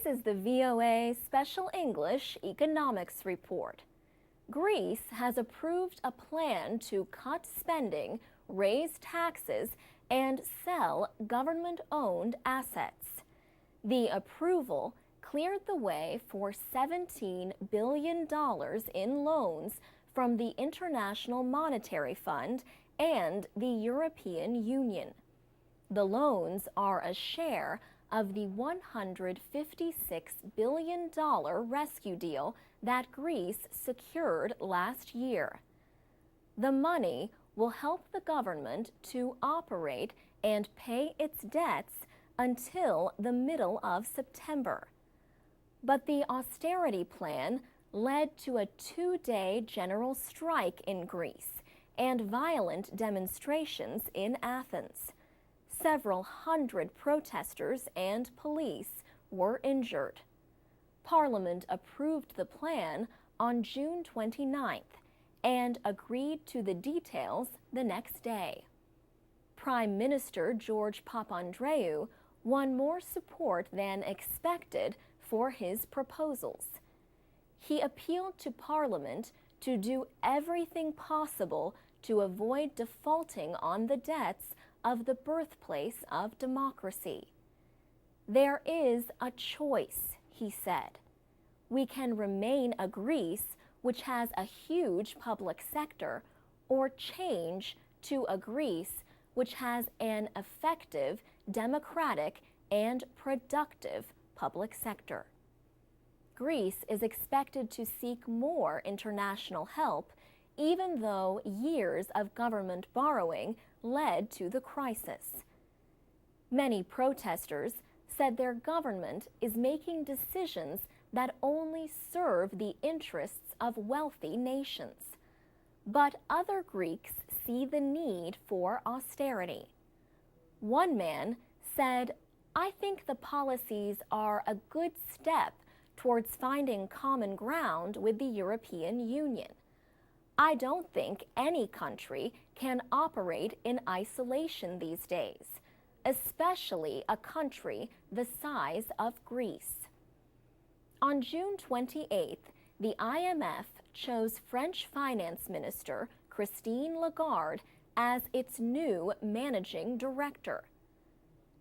This is the VOA Special English Economics Report. Greece has approved a plan to cut spending, raise taxes, and sell government-owned assets. The approval cleared the way for $17 billion in loans from the International Monetary Fund and the European Union. The loans are a share of the $156 billion rescue deal that Greece secured last year. The money will help the government to operate and pay its debts until the middle of September. But the austerity plan led to a two-day general strike in Greece and violent demonstrations in Athens. Several hundred protesters and police were injured. Parliament approved the plan on June 29th and agreed to the details the next day. Prime Minister George Papandreou won more support than expected for his proposals. He appealed to Parliament to do everything possible to avoid defaulting on the debts of the birthplace of democracy. There is a choice, he said. We can remain a Greece which has a huge public sector, or change to a Greece which has an effective, democratic, and productive public sector. Greece is expected to seek more international help, even though years of government borrowing led to the crisis. Many protesters said their government is making decisions that only serve the interests of wealthy nations. But other Greeks see the need for austerity. One man said, "I think the policies are a good step towards finding common ground with the European Union. I don't think any country can operate in isolation these days, especially a country the size of Greece." On June 28th, the IMF chose French Finance Minister Christine Lagarde as its new managing director.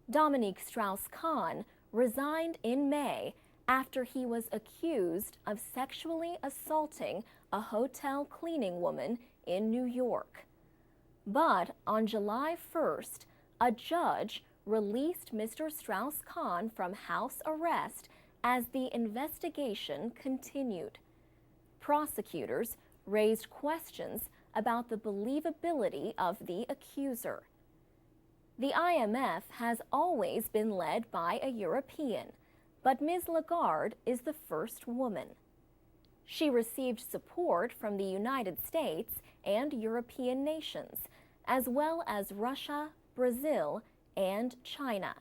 Dominique Strauss-Kahn resigned in May after he was accused of sexually assaulting a hotel cleaning woman in New York. But on July 1st, a judge released Mr. Strauss-Kahn from house arrest as the investigation continued. Prosecutors raised questions about the believability of the accuser. The IMF has always been led by a European, but Ms. Lagarde is the first woman. She received support from the United States and European nations, as well as Russia, Brazil, and China.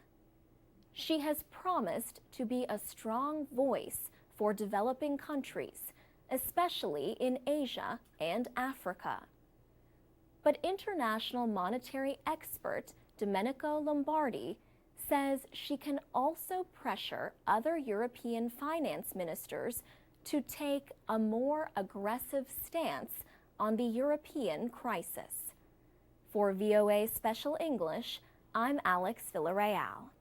She has promised to be a strong voice for developing countries, especially in Asia and Africa. But international monetary expert Domenico Lombardi says she can also pressure other European finance ministers to take a more aggressive stance on the European crisis. For VOA Special English, I'm Alex Villarreal.